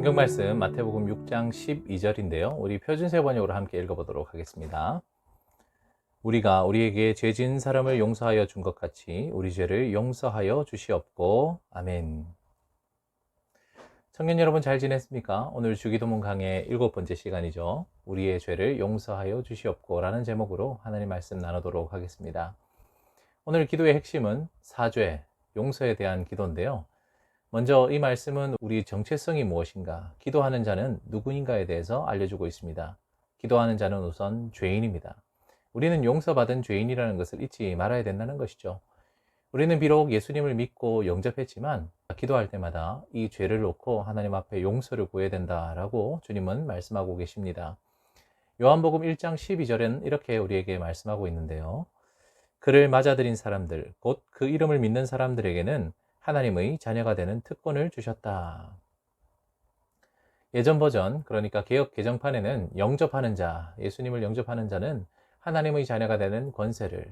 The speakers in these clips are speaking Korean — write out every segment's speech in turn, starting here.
성경 말씀 마태복음 6장 12절인데요. 우리 표준세 번역으로 함께 읽어보도록 하겠습니다. 우리가 우리에게 죄 지은 사람을 용서하여 준 것 같이 우리 죄를 용서하여 주시옵고. 아멘. 청년 여러분 잘 지냈습니까? 오늘 주기도문 강의 7번째 시간이죠. 우리의 죄를 용서하여 주시옵고 라는 제목으로 하나님 말씀 나누도록 하겠습니다. 오늘 기도의 핵심은 사죄, 용서에 대한 기도인데요. 먼저 이 말씀은 우리 정체성이 무엇인가, 기도하는 자는 누구인가에 대해서 알려주고 있습니다. 기도하는 자는 우선 죄인입니다. 우리는 용서받은 죄인이라는 것을 잊지 말아야 된다는 것이죠. 우리는 비록 예수님을 믿고 영접했지만 기도할 때마다 이 죄를 놓고 하나님 앞에 용서를 구해야 된다라고 주님은 말씀하고 계십니다. 요한복음 1장 12절에는 이렇게 우리에게 말씀하고 있는데요. 그를 맞아들인 사람들, 곧 그 이름을 믿는 사람들에게는 하나님의 자녀가 되는 특권을 주셨다. 예전 버전, 그러니까 개역 개정판에는 영접하는 자, 예수님을 영접하는 자는 하나님의 자녀가 되는 권세를,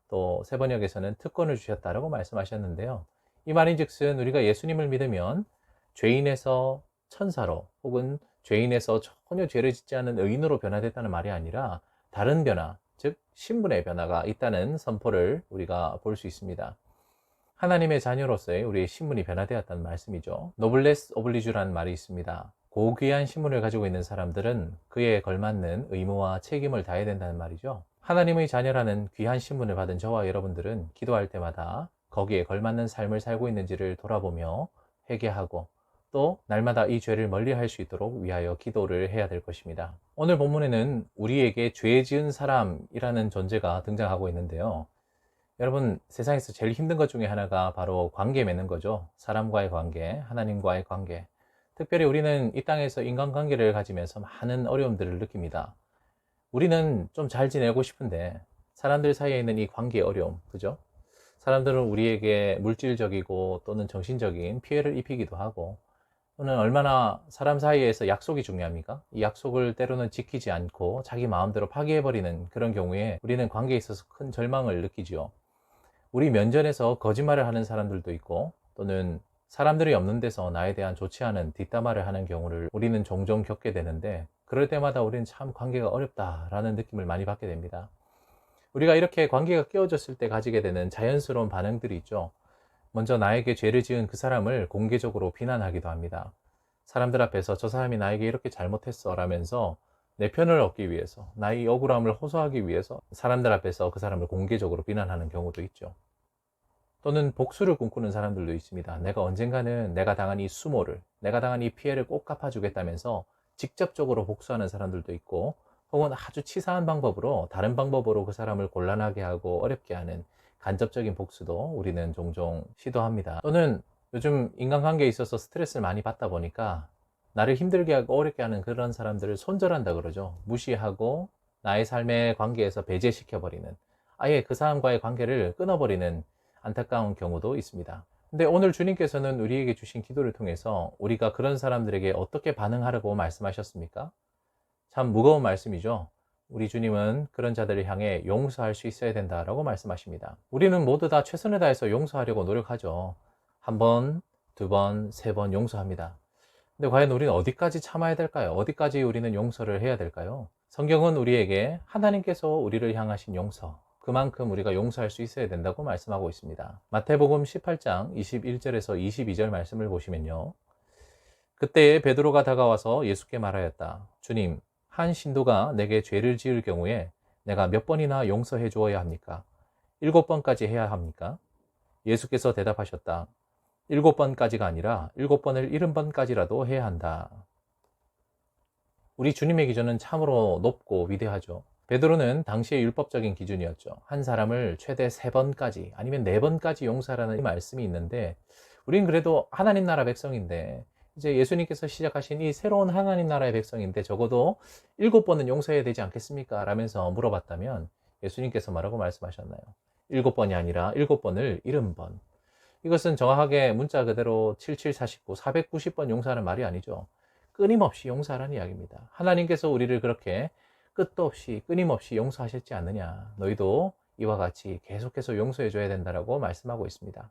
또 새 번역에서는 특권을 주셨다라고 말씀하셨는데요. 이 말인즉슨 우리가 예수님을 믿으면 죄인에서 천사로 혹은 죄인에서 전혀 죄를 짓지 않는 의인으로 변화됐다는 말이 아니라 다른 변화, 즉 신분의 변화가 있다는 선포를 우리가 볼 수 있습니다. 하나님의 자녀로서의 우리의 신분이 변화되었다는 말씀이죠. 노블레스 오블리주라는 말이 있습니다. 고귀한 신분을 가지고 있는 사람들은 그에 걸맞는 의무와 책임을 다해야 된다는 말이죠. 하나님의 자녀라는 귀한 신분을 받은 저와 여러분들은 기도할 때마다 거기에 걸맞는 삶을 살고 있는지를 돌아보며 회개하고 또 날마다 이 죄를 멀리할 수 있도록 위하여 기도를 해야 될 것입니다. 오늘 본문에는 우리에게 죄 지은 사람이라는 존재가 등장하고 있는데요. 여러분, 세상에서 제일 힘든 것 중에 하나가 바로 관계 맺는 거죠. 사람과의 관계, 하나님과의 관계. 특별히 우리는 이 땅에서 인간관계를 가지면서 많은 어려움들을 느낍니다. 우리는 좀 잘 지내고 싶은데 사람들 사이에 있는 이 관계의 어려움, 그죠? 사람들은 우리에게 물질적이고 또는 정신적인 피해를 입히기도 하고, 또는 얼마나 사람 사이에서 약속이 중요합니까? 이 약속을 때로는 지키지 않고 자기 마음대로 파기해버리는 그런 경우에 우리는 관계에 있어서 큰 절망을 느끼죠. 우리 면전에서 거짓말을 하는 사람들도 있고, 또는 사람들이 없는 데서 나에 대한 좋지 않은 뒷담화를 하는 경우를 우리는 종종 겪게 되는데, 그럴 때마다 우리는 참 관계가 어렵다라는 느낌을 많이 받게 됩니다. 우리가 이렇게 관계가 깨어졌을 때 가지게 되는 자연스러운 반응들이 있죠. 먼저 나에게 죄를 지은 그 사람을 공개적으로 비난하기도 합니다. 사람들 앞에서 저 사람이 나에게 이렇게 잘못했어 라면서 내 편을 얻기 위해서, 나의 억울함을 호소하기 위해서 사람들 앞에서 그 사람을 공개적으로 비난하는 경우도 있죠. 또는 복수를 꿈꾸는 사람들도 있습니다. 내가 언젠가는 내가 당한 이 수모를, 내가 당한 이 피해를 꼭 갚아주겠다면서 직접적으로 복수하는 사람들도 있고, 혹은 아주 치사한 방법으로, 다른 방법으로 그 사람을 곤란하게 하고 어렵게 하는 간접적인 복수도 우리는 종종 시도합니다. 또는 요즘 인간관계에 있어서 스트레스를 많이 받다 보니까 나를 힘들게 하고 어렵게 하는 그런 사람들을 손절한다 그러죠. 무시하고 나의 삶의 관계에서 배제시켜버리는, 아예 그 사람과의 관계를 끊어버리는 안타까운 경우도 있습니다. 근데 오늘 주님께서는 우리에게 주신 기도를 통해서 우리가 그런 사람들에게 어떻게 반응하라고 말씀하셨습니까? 참 무거운 말씀이죠. 우리 주님은 그런 자들을 향해 용서할 수 있어야 된다라고 말씀하십니다. 우리는 모두 다 최선을 다해서 용서하려고 노력하죠. 한 번, 두 번, 세 번 용서합니다. 근데 과연 우리는 어디까지 참아야 될까요? 어디까지 우리는 용서를 해야 될까요? 성경은 우리에게 하나님께서 우리를 향하신 용서, 그만큼 우리가 용서할 수 있어야 된다고 말씀하고 있습니다. 마태복음 18장 21절에서 22절 말씀을 보시면요. 그때 베드로가 다가와서 예수께 말하였다. 주님, 한 신도가 내게 죄를 지을 경우에 내가 몇 번이나 용서해 주어야 합니까? 7번까지 해야 합니까? 예수께서 대답하셨다. 7번까지가 아니라 7번을 70번까지라도 해야 한다. 우리 주님의 기준은 참으로 높고 위대하죠. 베드로는 당시의 율법적인 기준이었죠. 한 사람을 최대 3번까지 아니면 4번까지 용서하라는 말씀이 있는데, 우린 그래도 하나님 나라 백성인데, 이제 예수님께서 시작하신 이 새로운 하나님 나라의 백성인데 적어도 7번은 용서해야 되지 않겠습니까? 라면서 물어봤다면 예수님께서 뭐라고 말씀하셨나요? 7번이 아니라 7번을 70번. 이것은 정확하게 문자 그대로 7749, 490번 용서하는 말이 아니죠. 끊임없이 용서하라는 이야기입니다. 하나님께서 우리를 그렇게 끝도 없이 끊임없이 용서하셨지 않느냐. 너희도 이와 같이 계속해서 용서해 줘야 된다라고 말씀하고 있습니다.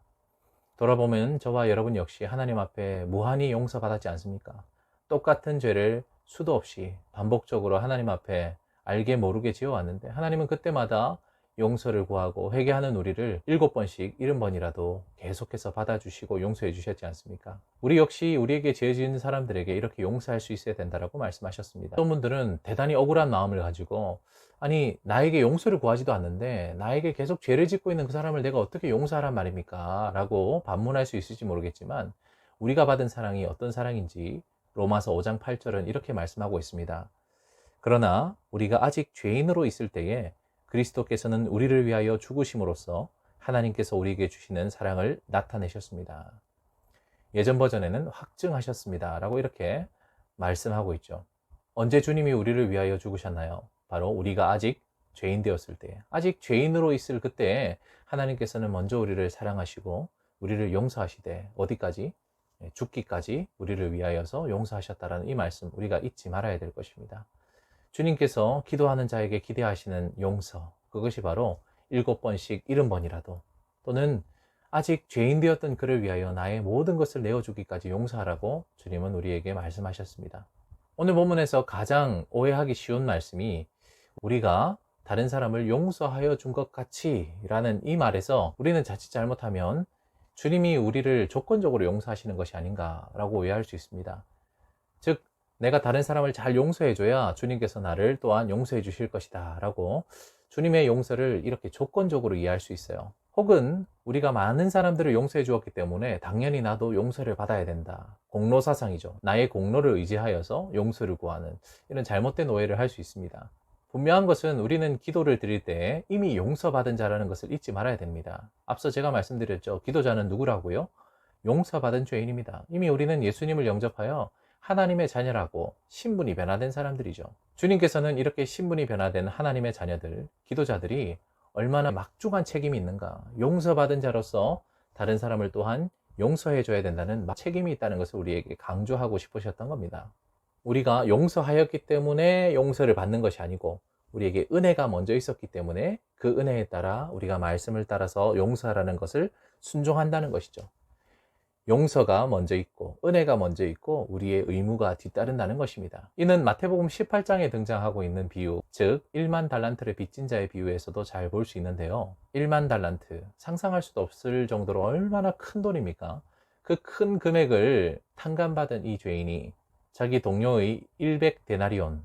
돌아보면 저와 여러분 역시 하나님 앞에 무한히 용서받았지 않습니까? 똑같은 죄를 수도 없이 반복적으로 하나님 앞에 알게 모르게 지어왔는데 하나님은 그때마다 용서를 구하고 회개하는 우리를 7번씩 70번이라도 계속해서 받아주시고 용서해 주셨지 않습니까? 우리 역시 우리에게 죄 지은 사람들에게 이렇게 용서할 수 있어야 된다고 말씀하셨습니다. 어떤 분들은 대단히 억울한 마음을 가지고 아니 나에게 용서를 구하지도 않는데 나에게 계속 죄를 짓고 있는 그 사람을 내가 어떻게 용서하란 말입니까? 라고 반문할 수 있을지 모르겠지만 우리가 받은 사랑이 어떤 사랑인지 로마서 5장 8절은 이렇게 말씀하고 있습니다. 그러나 우리가 아직 죄인으로 있을 때에 그리스도께서는 우리를 위하여 죽으심으로써 하나님께서 우리에게 주시는 사랑을 나타내셨습니다. 예전 버전에는 확증하셨습니다. 라고 이렇게 말씀하고 있죠. 언제 주님이 우리를 위하여 죽으셨나요? 바로 우리가 아직 죄인 되었을 때, 아직 죄인으로 있을 그때에 하나님께서는 먼저 우리를 사랑하시고 우리를 용서하시되 어디까지? 죽기까지 우리를 위하여서 용서하셨다라는 이 말씀 우리가 잊지 말아야 될 것입니다. 주님께서 기도하는 자에게 기대하시는 용서, 그것이 바로 7번씩 70번이라도 또는 아직 죄인 되었던 그를 위하여 나의 모든 것을 내어주기까지 용서하라고 주님은 우리에게 말씀하셨습니다. 오늘 본문에서 가장 오해하기 쉬운 말씀이 우리가 다른 사람을 용서하여 준 것 같이 라는 이 말에서 우리는 자칫 잘못하면 주님이 우리를 조건적으로 용서하시는 것이 아닌가라고 오해할 수 있습니다. 즉 내가 다른 사람을 잘 용서해줘야 주님께서 나를 또한 용서해 주실 것이다 라고 주님의 용서를 이렇게 조건적으로 이해할 수 있어요. 혹은 우리가 많은 사람들을 용서해 주었기 때문에 당연히 나도 용서를 받아야 된다. 공로사상이죠. 나의 공로를 의지하여서 용서를 구하는 이런 잘못된 오해를 할 수 있습니다. 분명한 것은 우리는 기도를 드릴 때 이미 용서받은 자라는 것을 잊지 말아야 됩니다. 앞서 제가 말씀드렸죠. 기도자는 누구라고요? 용서받은 죄인입니다. 이미 우리는 예수님을 영접하여 하나님의 자녀라고 신분이 변화된 사람들이죠. 주님께서는 이렇게 신분이 변화된 하나님의 자녀들, 기도자들이 얼마나 막중한 책임이 있는가. 용서받은 자로서 다른 사람을 또한 용서해 줘야 된다는 책임이 있다는 것을 우리에게 강조하고 싶으셨던 겁니다. 우리가 용서하였기 때문에 용서를 받는 것이 아니고 우리에게 은혜가 먼저 있었기 때문에 그 은혜에 따라 우리가 말씀을 따라서 용서하라는 것을 순종한다는 것이죠. 용서가 먼저 있고 은혜가 먼저 있고 우리의 의무가 뒤따른다는 것입니다. 이는 마태복음 18장에 등장하고 있는 비유, 즉 1만 달란트를 빚진 자의 비유에서도 잘 볼 수 있는데요. 1만 달란트, 상상할 수도 없을 정도로 얼마나 큰 돈입니까? 그 큰 금액을 탕감받은 이 죄인이 자기 동료의 100데나리온,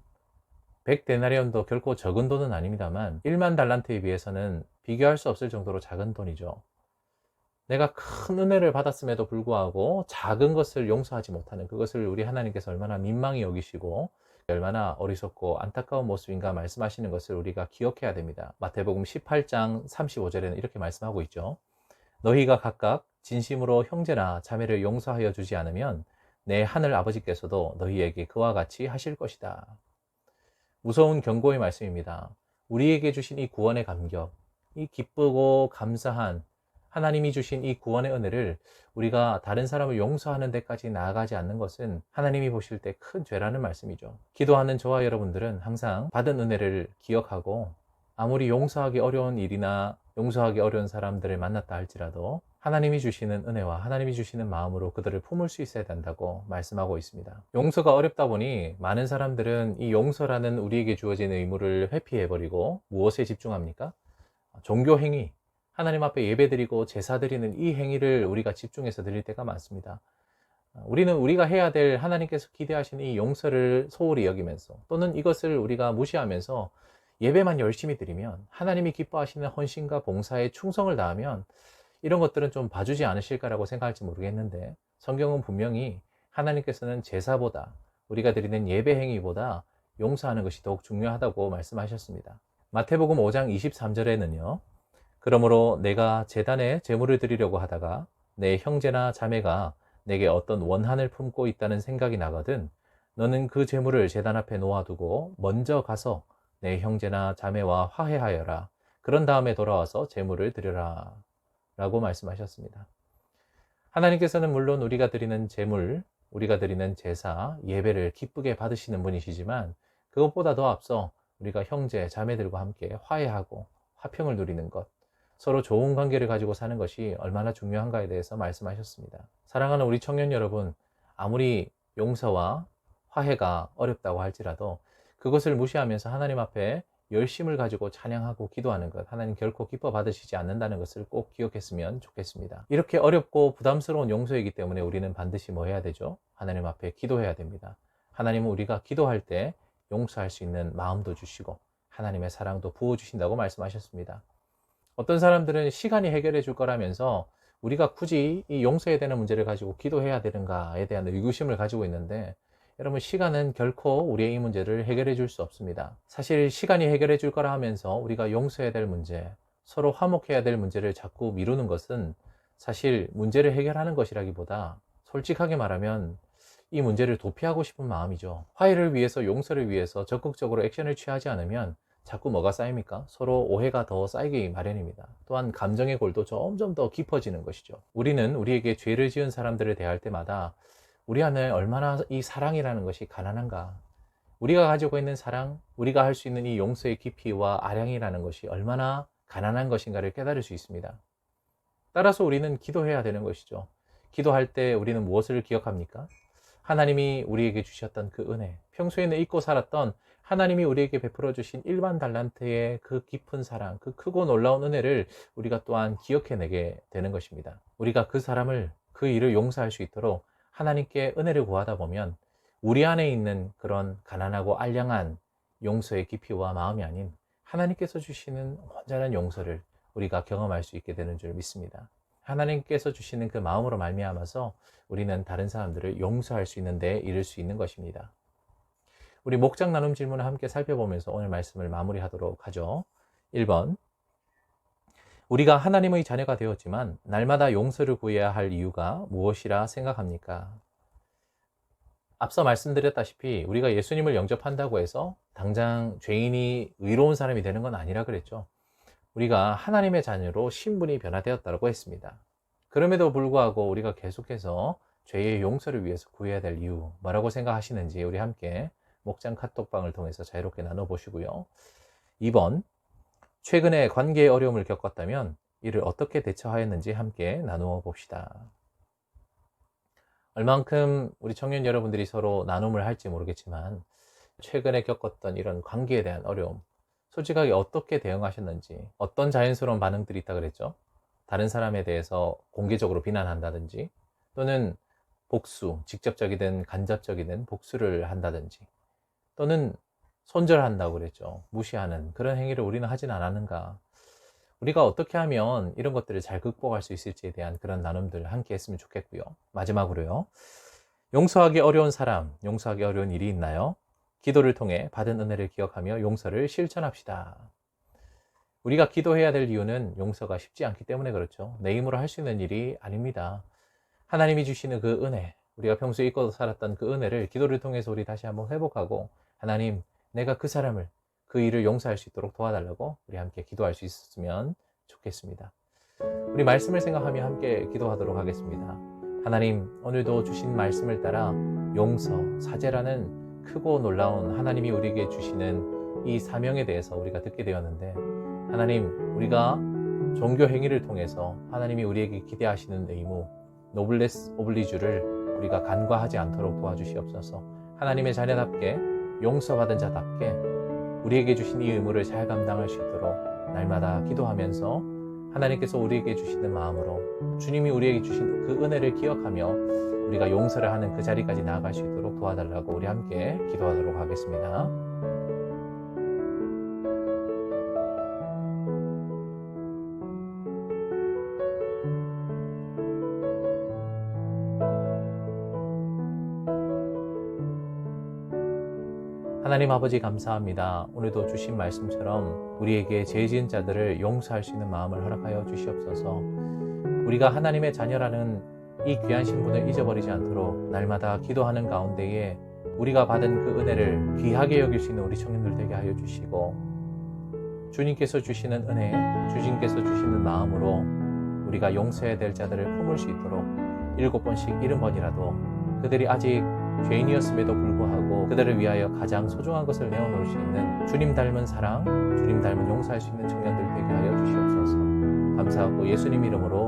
100데나리온도 결코 적은 돈은 아닙니다만 1만 달란트에 비해서는 비교할 수 없을 정도로 작은 돈이죠. 내가 큰 은혜를 받았음에도 불구하고 작은 것을 용서하지 못하는 그것을 우리 하나님께서 얼마나 민망히 여기시고 얼마나 어리석고 안타까운 모습인가 말씀하시는 것을 우리가 기억해야 됩니다. 마태복음 18장 35절에는 이렇게 말씀하고 있죠. 너희가 각각 진심으로 형제나 자매를 용서하여 주지 않으면 내 하늘 아버지께서도 너희에게 그와 같이 하실 것이다. 무서운 경고의 말씀입니다. 우리에게 주신 이 구원의 감격, 이 기쁘고 감사한 하나님이 주신 이 구원의 은혜를 우리가 다른 사람을 용서하는 데까지 나아가지 않는 것은 하나님이 보실 때 큰 죄라는 말씀이죠. 기도하는 저와 여러분들은 항상 받은 은혜를 기억하고 아무리 용서하기 어려운 일이나 용서하기 어려운 사람들을 만났다 할지라도 하나님이 주시는 은혜와 하나님이 주시는 마음으로 그들을 품을 수 있어야 된다고 말씀하고 있습니다. 용서가 어렵다 보니 많은 사람들은 이 용서라는 우리에게 주어진 의무를 회피해버리고 무엇에 집중합니까? 종교 행위, 하나님 앞에 예배드리고 제사드리는 이 행위를 우리가 집중해서 드릴 때가 많습니다. 우리는 우리가 해야 될 하나님께서 기대하시는 이 용서를 소홀히 여기면서 또는 이것을 우리가 무시하면서 예배만 열심히 드리면 하나님이 기뻐하시는 헌신과 봉사에 충성을 다하면 이런 것들은 좀 봐주지 않으실까라고 생각할지 모르겠는데 성경은 분명히 하나님께서는 제사보다 우리가 드리는 예배 행위보다 용서하는 것이 더욱 중요하다고 말씀하셨습니다. 마태복음 5장 23절에는요. 그러므로 내가 제단에 제물을 드리려고 하다가 내 형제나 자매가 내게 어떤 원한을 품고 있다는 생각이 나거든 너는 그 제물을 제단 앞에 놓아두고 먼저 가서 내 형제나 자매와 화해하여라. 그런 다음에 돌아와서 제물을 드려라. 라고 말씀하셨습니다. 하나님께서는 물론 우리가 드리는 제물, 우리가 드리는 제사, 예배를 기쁘게 받으시는 분이시지만 그것보다 더 앞서 우리가 형제, 자매들과 함께 화해하고 화평을 누리는 것, 서로 좋은 관계를 가지고 사는 것이 얼마나 중요한가에 대해서 말씀하셨습니다. 사랑하는 우리 청년 여러분, 아무리 용서와 화해가 어렵다고 할지라도 그것을 무시하면서 하나님 앞에 열심을 가지고 찬양하고 기도하는 것, 하나님 결코 기뻐 받으시지 않는다는 것을 꼭 기억했으면 좋겠습니다. 이렇게 어렵고 부담스러운 용서이기 때문에 우리는 반드시 뭐 해야 되죠? 하나님 앞에 기도해야 됩니다. 하나님은 우리가 기도할 때 용서할 수 있는 마음도 주시고 하나님의 사랑도 부어주신다고 말씀하셨습니다. 어떤 사람들은 시간이 해결해 줄 거라면서 우리가 굳이 이 용서해야 되는 문제를 가지고 기도해야 되는가에 대한 의구심을 가지고 있는데, 여러분, 시간은 결코 우리의 이 문제를 해결해 줄 수 없습니다. 사실 시간이 해결해 줄 거라 하면서 우리가 용서해야 될 문제, 서로 화목해야 될 문제를 자꾸 미루는 것은 사실 문제를 해결하는 것이라기보다 솔직하게 말하면 이 문제를 도피하고 싶은 마음이죠. 화해를 위해서, 용서를 위해서 적극적으로 액션을 취하지 않으면 자꾸 뭐가 쌓입니까? 서로 오해가 더 쌓이기 마련입니다. 또한 감정의 골도 점점 더 깊어지는 것이죠. 우리는 우리에게 죄를 지은 사람들을 대할 때마다 우리 안에 얼마나 이 사랑이라는 것이 가난한가, 우리가 가지고 있는 사랑, 우리가 할 수 있는 이 용서의 깊이와 아량이라는 것이 얼마나 가난한 것인가를 깨달을 수 있습니다. 따라서 우리는 기도해야 되는 것이죠. 기도할 때 우리는 무엇을 기억합니까? 하나님이 우리에게 주셨던 그 은혜, 평소에는 잊고 살았던 하나님이 우리에게 베풀어 주신 1만 달란트의 그 깊은 사랑, 그 크고 놀라운 은혜를 우리가 또한 기억해내게 되는 것입니다. 우리가 그 사람을, 그 일을 용서할 수 있도록 하나님께 은혜를 구하다 보면 우리 안에 있는 그런 가난하고 알량한 용서의 깊이와 마음이 아닌 하나님께서 주시는 온전한 용서를 우리가 경험할 수 있게 되는 줄 믿습니다. 하나님께서 주시는 그 마음으로 말미암아서 우리는 다른 사람들을 용서할 수 있는 데 이를 수 있는 것입니다. 우리 목장 나눔 질문을 함께 살펴보면서 오늘 말씀을 마무리하도록 하죠. 1번, 우리가 하나님의 자녀가 되었지만 날마다 용서를 구해야 할 이유가 무엇이라 생각합니까? 앞서 말씀드렸다시피 우리가 예수님을 영접한다고 해서 당장 죄인이 의로운 사람이 되는 건 아니라 그랬죠. 우리가 하나님의 자녀로 신분이 변화되었다고 했습니다. 그럼에도 불구하고 우리가 계속해서 죄의 용서를 위해서 구해야 될 이유, 뭐라고 생각하시는지 우리 함께 목장 카톡방을 통해서 자유롭게 나눠보시고요. 2번, 최근에 관계의 어려움을 겪었다면 이를 어떻게 대처하였는지 함께 나누어 봅시다. 얼만큼 우리 청년 여러분들이 서로 나눔을 할지 모르겠지만 최근에 겪었던 이런 관계에 대한 어려움, 솔직하게 어떻게 대응하셨는지, 어떤 자연스러운 반응들이 있다 그랬죠? 다른 사람에 대해서 공개적으로 비난한다든지, 또는 복수, 직접적이든 간접적이든 복수를 한다든지, 또는 손절한다고 그랬죠. 무시하는 그런 행위를 우리는 하진 않았는가? 우리가 어떻게 하면 이런 것들을 잘 극복할 수 있을지에 대한 그런 나눔들 함께 했으면 좋겠고요. 마지막으로요, 용서하기 어려운 사람, 용서하기 어려운 일이 있나요? 기도를 통해 받은 은혜를 기억하며 용서를 실천합시다. 우리가 기도해야 될 이유는 용서가 쉽지 않기 때문에 그렇죠. 내 힘으로 할 수 있는 일이 아닙니다. 하나님이 주시는 그 은혜, 우리가 평소에 잊고 살았던 그 은혜를 기도를 통해서 우리 다시 한번 회복하고, 하나님, 내가 그 사람을, 그 일을 용서할 수 있도록 도와달라고 우리 함께 기도할 수 있었으면 좋겠습니다. 우리 말씀을 생각하며 함께 기도하도록 하겠습니다. 하나님, 오늘도 주신 말씀을 따라 용서, 사죄라는 크고 놀라운 하나님이 우리에게 주시는 이 사명에 대해서 우리가 듣게 되었는데, 하나님, 우리가 종교 행위를 통해서 하나님이 우리에게 기대하시는 의무, 노블레스 오블리주를 우리가 간과하지 않도록 도와주시옵소서. 하나님의 자녀답게, 용서받은 자답게 우리에게 주신 이 의무를 잘 감당할 수 있도록 날마다 기도하면서 하나님께서 우리에게 주시는 마음으로 주님이 우리에게 주신 그 은혜를 기억하며 우리가 용서를 하는 그 자리까지 나아갈 수 있도록 도와달라고 우리 함께 기도하도록 하겠습니다. 하나님 아버지, 감사합니다. 오늘도 주신 말씀처럼 우리에게 죄 지은 자들을 용서할 수 있는 마음을 허락하여 주시옵소서. 우리가 하나님의 자녀라는 이 귀한 신분을 잊어버리지 않도록 날마다 기도하는 가운데에 우리가 받은 그 은혜를 귀하게 여길 수 있는 우리 청년들 되게 하여 주시고, 주님께서 주시는 은혜, 주님께서 주시는 마음으로 우리가 용서해야 될 자들을 품을 수 있도록 7번씩 70번이라도 그들이 아직 죄인이었음에도 불구하고 그들을 위하여 가장 소중한 것을 내어놓을 수 있는 주님 닮은 사랑, 주님 닮은 용서할 수 있는 청년들 되게 하여 주시옵소서. 감사하고 예수님 이름으로